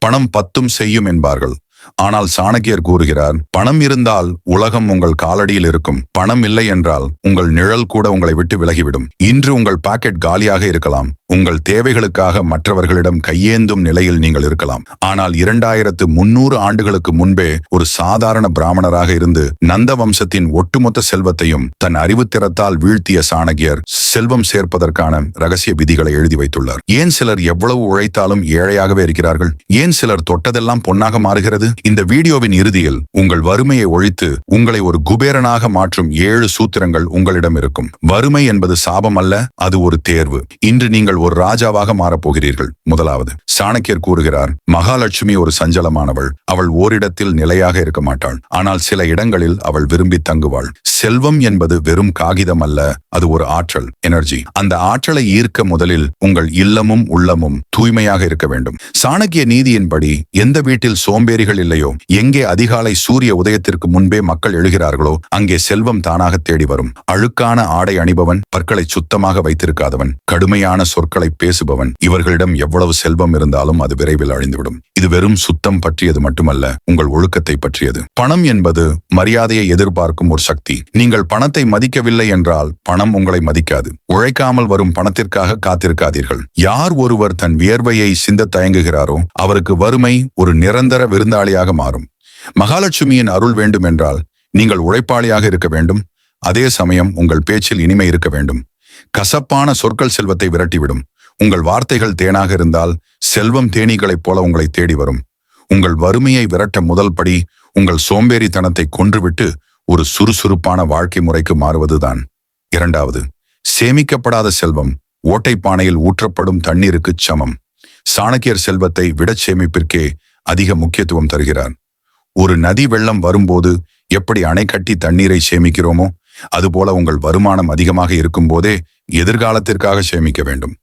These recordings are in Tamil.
பணம் பத்தும் செய்யும் என்பார்கள். ஆனால் சாணக்கியர் கூறுகிறார், பணம் இருந்தால் உலகம் உங்கள் காலடியில் இருக்கும், பணம் இல்லை என்றால் உங்கள் நிழல் கூட உங்களை விட்டு விலகிவிடும். இன்று உங்கள் பாக்கெட் காலியாக இருக்கலாம், உங்கள் தேவைகளுக்காக மற்றவர்களிடம் கையேந்தும் நிலையில் நீங்கள் இருக்கலாம். ஆனால் 2300 ஆண்டுகளுக்கு முன்பே ஒரு சாதாரண பிராமணராக இருந்து நந்த வம்சத்தின் ஒட்டுமொத்த செல்வத்தையும் தன் அறிவுத்திறத்தால் வீழ்த்திய சாணக்கியர் செல்வம் சேர்ப்பதற்கான ரகசிய விதிகளை எழுதி வைத்துள்ளார். ஏன் சிலர் எவ்வளவு உழைத்தாலும் ஏழையாகவே இருக்கிறார்கள்? ஏன் சிலர் தொட்டதெல்லாம் பொன்னாக மாறுகிறது? இந்த வீடியோவின் இறுதியில் உங்கள் வறுமையை ஒழித்து உங்களை ஒரு குபேரனாக மாற்றும் 7 சூத்திரங்கள் உங்களிடம் இருக்கும். வறுமை என்பது சாபம் அல்ல, அது ஒரு தேர்வு. இன்று நீங்கள் ஒரு ராஜாவாக மாறப்போகிறீர்கள். முதலாவது, சாணக்கியர் கூறுகிறார், மகாலட்சுமி ஒரு சஞ்சலமானவள். அவள் ஓரிடத்தில் நிலையாக இருக்க மாட்டாள், ஆனால் சில இடங்களில் அவள் விரும்பி தங்குவாள். செல்வம் என்பது வெறும் காகிதம் அல்ல, அது ஒரு ஆற்றல், எனர்ஜி. அந்த ஆற்றலை ஈர்க்க முதலில் உங்கள் இல்லமும் உள்ளமும் தூய்மையாக இருக்க வேண்டும். சாணக்கிய நீதியின்படி எந்த வீட்டில் சோம்பேறிகள் இல்லையோ, எங்கே அதிகாலை சூரிய உதயத்திற்கு முன்பே மக்கள் எழுகிறார்களோ, அங்கே செல்வம் தானாக தேடி வரும். அழுக்கான ஆடை அணிபவன், பற்களை சுத்தமாக வைத்திருக்காதவன், கடுமையான சொற்களை பேசுபவன், இவர்களிடம் எவ்வளவு செல்வம் இருந்தாலும் அது விரைவில் அழிந்துவிடும். இது வெறும் சுத்தம் பற்றியது மட்டுமல்ல, உங்கள் ஒழுக்கத்தை பற்றியது. பணம் என்பது மரியாதையை எதிர்பார்க்கும் ஒரு சக்தி. நீங்கள் பணத்தை மதிக்கவில்லை என்றால் பணம் உங்களை மதிக்காது. உழைக்காமல் வரும் பணத்திற்காக காத்திருக்காதீர்கள். யார் ஒருவர் தன் வியர்வையை சிந்த தயங்குகிறாரோ அவருக்கு வறுமை ஒரு நிரந்தர விருந்தாளியாக மாறும். மகாலட்சுமியின் அருள் வேண்டும் என்றால் நீங்கள் உழைப்பாளியாக இருக்க வேண்டும். அதே சமயம் உங்கள் பேச்சில் இனிமை இருக்க வேண்டும். கசப்பான சொற்கள் செல்வத்தை விரட்டிவிடும். உங்கள் வார்த்தைகள் தேனாக இருந்தால் செல்வம் தேனீகளைப் போல உங்களை தேடி வரும். உங்கள் வறுமையை விரட்ட முதல் படி உங்கள் சோம்பேறித்தனத்தை கொன்றுவிட்டு ஒரு சுறுசுறுப்பான வாழ்க்கை முறைக்கு மாறுவதுதான். இரண்டாவது, சேமிக்கப்படாத செல்வம் ஓட்டைப்பானையில் ஊற்றப்படும் தண்ணீருக்கு சமம். சாணக்கியர் செல்வத்தை விட சேமிப்பிற்கே அதிக முக்கியத்துவம் தருகிறார். ஒரு நதி வெள்ளம் வரும்போது எப்படி அணை கட்டி தண்ணீரை சேமிக்கிறோமோ, அதுபோல உங்கள் வருமானம் அதிகமாக இருக்கும் போதே எதிர்காலத்திற்காக சேமிக்க வேண்டும்.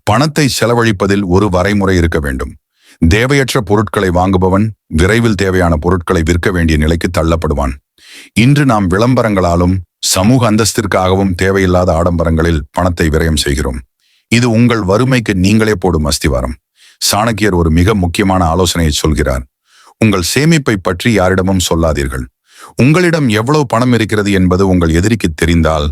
பணத்தை செலவழிப்பதில் ஒரு வரைமுறை இருக்க வேண்டும். தேவையற்ற பொருட்களை வாங்குபவன் விரைவில் தேவையான பொருட்களை விற்க வேண்டிய நிலைக்கு தள்ளப்படுவான். இன்று நாம் விளம்பரங்களாலும் சமூக அந்தஸ்திற்காகவும் தேவையில்லாத ஆடம்பரங்களில் பணத்தை விரயம் செய்கிறோம். இது உங்கள் வறுமைக்கு நீங்களே போடும் அஸ்திவாரம். சாணக்கியர் ஒரு மிக முக்கியமான ஆலோசனையை சொல்கிறார். உங்கள் சேமிப்பை பற்றி யாரிடமும் சொல்லாதீர்கள். உங்களிடம் எவ்வளவு பணம் இருக்கிறது என்பது உங்கள் எதிரிக்கு தெரிந்தால்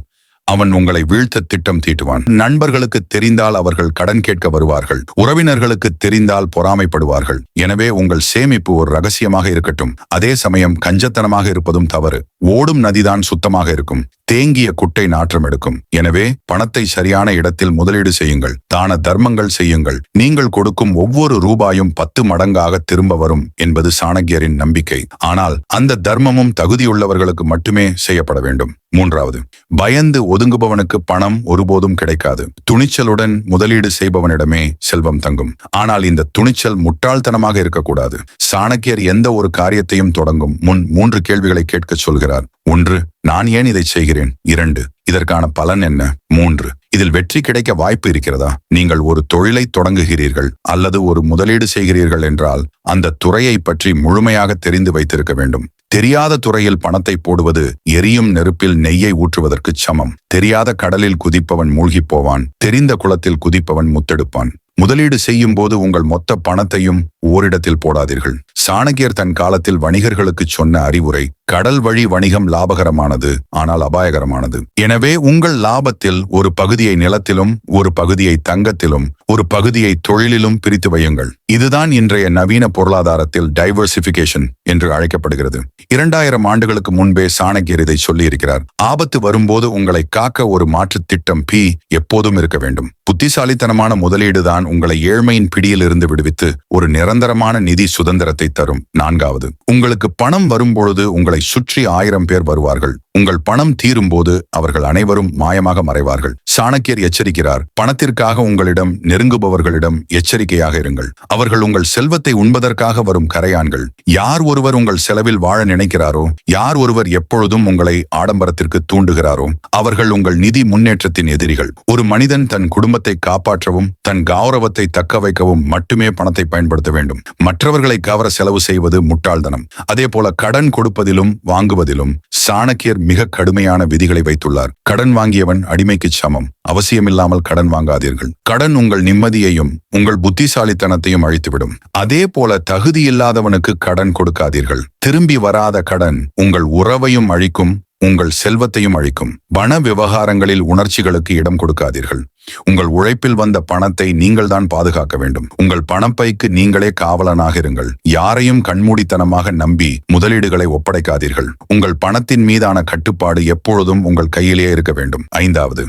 அவன் உங்களை வீழ்த்த திட்டம் தீட்டுவான். நண்பர்களுக்கு தெரிந்தால் அவர்கள் கடன் கேட்க வருவார்கள். உறவினர்களுக்கு தெரிந்தால் பொறாமைப்படுவார்கள். எனவே உங்கள் சேமிப்பு ஒரு ரகசியமாக இருக்கட்டும். அதே சமயம் கஞ்சத்தனமாக இருப்பதும் தவறு. ஓடும் நதிதான் சுத்தமாக இருக்கும், தேங்கிய குட்டை நாற்றம் எடுக்கும். எனவே பணத்தை சரியான இடத்தில் முதலீடு செய்யுங்கள். தான தர்மங்கள் செய்யுங்கள். நீங்கள் கொடுக்கும் ஒவ்வொரு ரூபாயும் 10 மடங்காக திரும்ப வரும் என்பது சாணக்கியரின் நம்பிக்கை. ஆனால் அந்த தர்மமும் தகுதியுள்ளவர்களுக்கு மட்டுமே செய்யப்பட வேண்டும். மூன்றாவது, பயந்து ஒதுங்குபவனுக்கு பணம் ஒருபோதும் கிடைக்காது. துணிச்சலுடன் முதலீடு செய்பவனிடமே செல்வம் தங்கும். ஆனால் இந்த துணிச்சல் முட்டாள்தனமாக இருக்கக்கூடாது. சாணக்கியர் எந்த ஒரு காரியத்தையும் தொடங்கும் முன் 3 கேள்விகளை கேட்க சொல்கிறார். 1, நான் ஏன் இதை செய்கிறேன்? 2, இதற்கான பலன் என்ன? 3, இதில் வெற்றி கிடைக்க வாய்ப்பு இருக்கிறதா? நீங்கள் ஒரு தொழிலை தொடங்குகிறீர்கள் அல்லது ஒரு முதலீடு செய்கிறீர்கள் என்றால் அந்த துறையை பற்றி முழுமையாக தெரிந்து வைத்திருக்க வேண்டும். தெரியாத துறையில் பணத்தை போடுவது எரியும் நெருப்பில் நெய்யை ஊற்றுவதற்கு சமம். தெரியாத கடலில் குதிப்பவன் மூழ்கிப் போவான், தெரிந்த குளத்தில் குதிப்பவன் முத்தெடுப்பான். முதலீடு செய்யும் போது உங்கள் மொத்த பணத்தையும் ஓரிடத்தில் போடாதீர்கள். சாணக்கியர் தன் காலத்தில் வணிகர்களுக்கு சொன்ன அறிவுரை, கடல் வழி வணிகம் லாபகரமானது, ஆனால் அபாயகரமானது. எனவே உங்கள் லாபத்தில் ஒரு பகுதியை நிலத்திலும், ஒரு பகுதியை தங்கத்திலும், ஒரு பகுதியை தொழிலிலும் பிரித்து வையுங்கள். இதுதான் இன்றைய நவீன பொருளாதாரத்தில் டைவர்சிபிகேஷன் என்று அழைக்கப்படுகிறது. 2000 ஆண்டுகளுக்கு முன்பே சாணக்கியர் இதை சொல்லியிருக்கிறார். ஆபத்து வரும்போது உங்களை காக்க ஒரு மாற்று திட்டம் P எப்போதும் இருக்க வேண்டும். புத்திசாலித்தனமான முதலீடுதான் உங்களை ஏழ்மையின் பிடியில் இருந்து விடுவித்து ஒரு நிரந்தரமான நிதி சுதந்திரத்தை தரும். 4வது, உங்களுக்கு பணம் வரும்பொழுது உங்களை சுற்றி 1000 பேர் வருவார்கள். உங்கள் பணம் தீரும்போது அவர்கள் அனைவரும் மாயமாக மறைவார்கள். சாணக்கியர் எச்சரிக்கிறார், பணத்திற்காக உங்களிடம் நெருங்குபவர்களிடம் எச்சரிக்கையாக இருங்கள். அவர்கள் உங்கள் செல்வத்தை உண்பதற்காக வரும் கரையான்கள். யார் ஒருவர் உங்கள் செலவில் வாழ நினைக்கிறாரோ, யார் ஒருவர் எப்பொழுதும் உங்களை ஆடம்பரத்திற்கு தூண்டுகிறாரோ, அவர்கள் உங்கள் நிதி முன்னேற்றத்தின் எதிரிகள். ஒரு மனிதன் தன் குடும்பத்தை காப்பாற்றவும் தன் கௌரவத்தை தக்க வைக்கவும் மட்டுமே பணத்தை பயன்படுத்த வேண்டும். மற்றவர்களை கவர செலவு செய்வது முட்டாள்தனம். அதே போல கடன் கொடுப்பதிலும் வாங்குவதிலும் சாணக்கியர் மிக கடுமையான விதிகளை வைத்துள்ளார். கடன் வாங்கியவன் அடிமைக்கு சமம். கவனம். அவசியமில்லாமல் கடன் வாங்காதீர்கள். கடன் உங்கள் நிம்மதியையும் உங்கள் புத்திசாலித்தனத்தையும் அழித்துவிடும். அதே போல தகுதியில்லாதவனுக்கு கடன் கொடுக்காதீர்கள். திரும்பி வராத கடன் உங்கள் உறவையும் அழிக்கும், உங்கள் செல்வத்தையும் அழிக்கும். பண விவகாரங்களில் உணர்ச்சிகளுக்கு இடம் கொடுக்காதீர்கள். உங்கள் உழைப்பில் வந்த பணத்தை நீங்கள் தான் பாதுகாக்க வேண்டும். உங்கள் பணப்பைக்கு நீங்களே காவலனாக இருங்கள். யாரையும் கண்மூடித்தனமாக நம்பி முதலீடுகளை ஒப்படைக்காதீர்கள். உங்கள் பணத்தின் மீதான கட்டுப்பாடு எப்பொழுதும் உங்கள் கையிலேயே இருக்க வேண்டும். 5வது,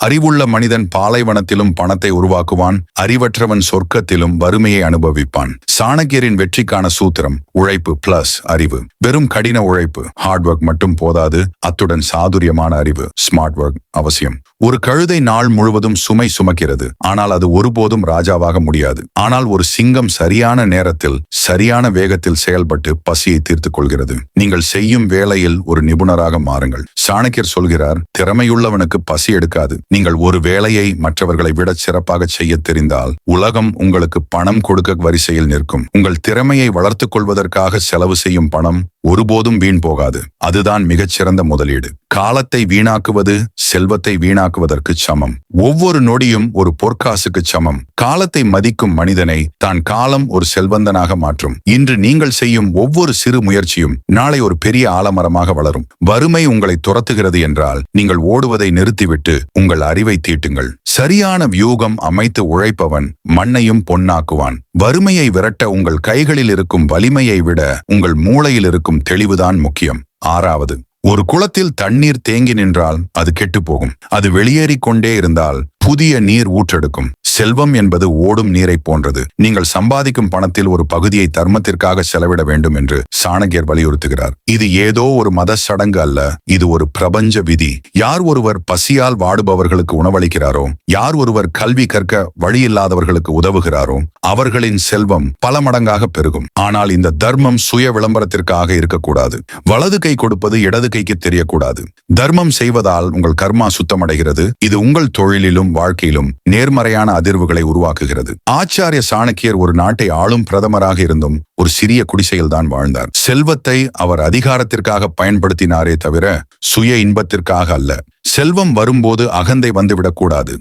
அறிவுள்ள மனிதன் பாலைவனத்திலும் பணத்தை உருவாக்குவான், அறிவற்றவன் சொர்க்கத்திலும் வறுமையை அனுபவிப்பான். சாணக்கியரின் வெற்றிக்கான சூத்திரம்: உழைப்பு பிளஸ் அறிவு. வெறும் கடின உழைப்பு ஹார்ட் ஒர்க் மட்டும் போதாது, அத்துடன் சாதுரியமான அறிவு ஸ்மார்ட் ஒர்க் அவசியம். ஒரு கழுதை நாள் முழுவதும் சுமை சுமக்கிறது, ஆனால் அது ஒருபோதும் ராஜாவாக முடியாது. ஆனால் ஒரு சிங்கம் சரியான நேரத்தில் சரியான வேகத்தில் செயல்பட்டு பசியை தீர்த்துக் கொள்கிறது. நீங்கள் செய்யும் வேளையில் ஒரு நிபுணராக மாறுங்கள். சாணக்கியர் சொல்கிறார், திறமையுள்ளவனுக்கு பசி எடுக்காது. நீங்கள் ஒரு வேலையை மற்றவர்களை விட சிறப்பாக செய்ய தெரிந்தால் உலகம் உங்களுக்கு பணம் கொடுக்க வரிசையில் நிற்கும். உங்கள் திறமையை வளர்த்துக் கொள்வதற்காக செலவு செய்யும் பணம் ஒருபோதும் வீண் போகாது. அதுதான் மிகச்சிறந்த முதலீடு. காலத்தை வீணாக்குவது செல்வத்தை வீணாக்குவதற்கு சமம். ஒவ்வொரு நொடியும் ஒரு பொற்காசுக்கு சமம். காலத்தை மதிக்கும் மனிதனை தான் காலம் ஒரு செல்வந்தனாக மாற்றும். இன்று நீங்கள் செய்யும் ஒவ்வொரு சிறு முயற்சியும் நாளை ஒரு பெரிய ஆலமரமாக வளரும். வறுமை உங்களை துரத்துகிறது என்றால் நீங்கள் ஓடுவதை நிறுத்திவிட்டு உங்கள் அறிவை தீட்டுங்கள். சரியான வியூகம் அமைத்து உழைப்பவன் மண்ணையும் பொன்னாக்குவான். வறுமையை விரட்ட உங்கள் கைகளில் இருக்கும் வலிமையை விட உங்கள் மூளையில் இருக்கும் தெளிவுதான் முக்கியம். 6வது, ஒரு குளத்தில் தண்ணீர் தேங்கி நின்றால் அது கெட்டுப்போகும். அது வெளியேறிக் கொண்டே இருந்தால் புதிய நீர் ஊற்றெடுக்கும். செல்வம் என்பது ஓடும் நீரை போன்றது. நீங்கள் சம்பாதிக்கும் பணத்தில் ஒரு பகுதியை தர்மத்திற்காக செலவிட வேண்டும் என்று சாணக்கியர் வலியுறுத்துகிறார். இது ஏதோ ஒரு மத சடங்கு அல்ல, இது ஒரு பிரபஞ்ச விதி. யார் ஒருவர் பசியால் வாடுபவர்களுக்கு உணவளிக்கிறாரோ, யார் ஒருவர் கல்வி கற்க வழியில்லாதவர்களுக்கு உதவுகிறாரோ, அவர்களின் செல்வம் பல மடங்காக பெருகும். ஆனால் இந்த தர்மம் சுய விளம்பரத்திற்காக இருக்கக்கூடாது. வலது கை கொடுப்பது இடது கைக்கு தெரியக்கூடாது. தர்மம் செய்வதால் உங்கள் கர்மா சுத்தமடைகிறது. இது உங்கள் தொழிலிலும் வாழ்க்கையிலும் நேர்மறையான அதிர்வுகளை உருவாக்குகிறது. ஆச்சாரிய சாணக்கியர் ஒரு நாட்டை ஆளும் பிரதமராக இருந்தும் ஒரு சிறிய குடிசையில் தான் வாழ்ந்தார். செல்வத்தை அவர் அதிகாரத்திற்காக பயன்படுத்தினாரே தவிர சுய இன்பத்திற்காக அல்ல. செல்வம் வரும்போது அகந்தை வந்துவிடக்கூடாது.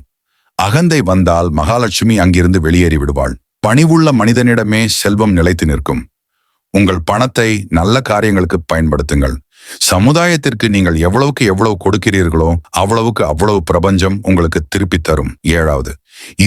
அகந்தை வந்தால் மகாலட்சுமி அங்கிருந்து வெளியேறி விடுவாள். பணிவுள்ள மனிதனிடமே செல்வம் நிலைத்து நிற்கும். உங்கள் பணத்தை நல்ல காரியங்களுக்கு பயன்படுத்துங்கள். சமுதாயத்திற்கு நீங்கள் எவ்வளவு கொடுக்கிறீர்களோ அவ்வளவு பிரபஞ்சம் உங்களுக்கு திருப்பி தரும். 7வது,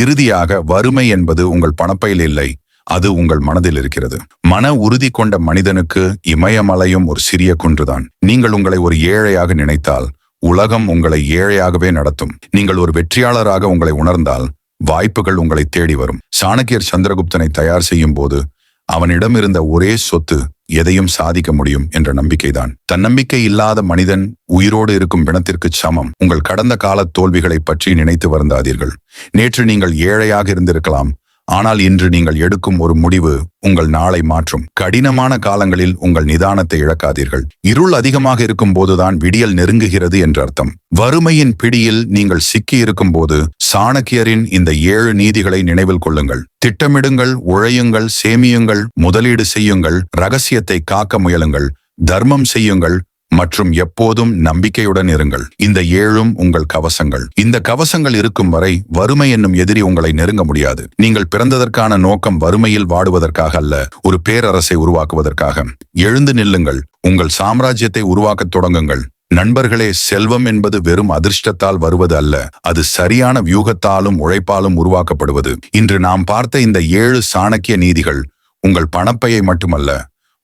இறுதியாக வறுமை என்பது உங்கள் பணப்பையில் இல்லை, அது உங்கள் மனதில் இருக்கிறது. மன உறுதி கொண்ட மனிதனுக்கு இமயமலையும் ஒரு சிறிய குன்றுதான். நீங்கள் உங்களை ஒரு ஏழையாக நினைத்தால் உலகம் உங்களை ஏழையாகவே நடத்தும். நீங்கள் ஒரு வெற்றியாளராக உங்களை உணர்ந்தால் வாய்ப்புகள் உங்களை தேடி வரும். சாணக்கியர் சந்திரகுப்தனை தயார் செய்யும் போது அவனிடம் இருந்த ஒரே சொத்து எதையும் சாதிக்க முடியும் என்ற நம்பிக்கைதான். தன்னம்பிக்கை இல்லாத மனிதன் உயிரோடு இருக்கும் பிணத்திற்கு சமம். உங்கள் கடந்த கால தோல்விகளை பற்றி நினைத்து வருந்தாதீர்கள். நேற்று நீங்கள் ஏழையாக இருந்திருக்கலாம், ஆனால் இன்று நீங்கள் எடுக்கும் ஒரு முடிவு உங்கள் நாளை மாற்றும். கடினமான காலங்களில் உங்கள் நிதானத்தை இழக்காதீர்கள். இருள் அதிகமாக இருக்கும் போதுதான் விடியல் நெருங்குகிறது என்று அர்த்தம். வறுமையின் பிடியில் நீங்கள் சிக்கி இருக்கும் போது சாணக்கியரின் இந்த 7 நீதிகளை நினைவில் கொள்ளுங்கள். திட்டமிடுங்கள், உழையுங்கள், சேமியுங்கள், முதலீடு செய்யுங்கள், ரகசியத்தை காக்க முயலுங்கள், தர்மம் செய்யுங்கள் மற்றும் எப்போதும் நம்பிக்கையுடன் இருங்கள். இந்த 7ம் உங்கள் கவசங்கள். இந்த கவசங்கள் இருக்கும் வரை வறுமை என்னும் எதிரி உங்களை நெருங்க முடியாது. நீங்கள் பிறந்ததற்கான நோக்கம் வறுமையில் வாடுவதற்காக அல்ல, ஒரு பேரரசை உருவாக்குவதற்காக. எழுந்து நில்லுங்கள், உங்கள் சாம்ராஜ்யத்தை உருவாக்கத் தொடங்குங்கள். நண்பர்களே, செல்வம் என்பது வெறும் அதிர்ஷ்டத்தால் வருவது அல்ல, அது சரியான வியூகத்தாலும் உழைப்பாலும் உருவாக்கப்படுவது. இன்று நாம் பார்த்த இந்த 7 சாணக்கிய நீதிகள் உங்கள் பணப்பையை மட்டுமல்ல,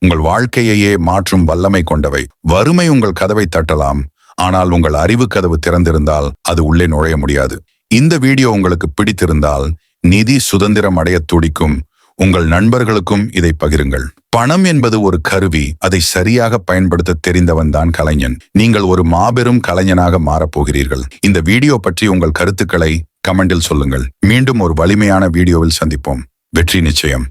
உங்கள் வாழ்க்கையையே மாற்றும் வல்லமை கொண்டவை. வறுமை உங்கள் கதவை தட்டலாம், ஆனால் உங்கள் அறிவு கதவு திறந்திருந்தால் அது உள்ளே நுழைய முடியாது. இந்த வீடியோ உங்களுக்கு பிடித்திருந்தால் நிதி சுதந்திரம் அடைய துடிக்கும் உங்கள் நண்பர்களுக்கும் இதை பகிருங்கள். பணம் என்பது ஒரு கருவி, அதை சரியாக பயன்படுத்த தெரிந்தவன் தான் கலைஞன். நீங்கள் ஒரு மாபெரும் கலைஞனாக மாறப்போகிறீர்கள். இந்த வீடியோ பற்றி உங்கள் கருத்துக்களை கமெண்டில் சொல்லுங்கள். மீண்டும் ஒரு வலிமையான வீடியோவில் சந்திப்போம். வெற்றி நிச்சயம்.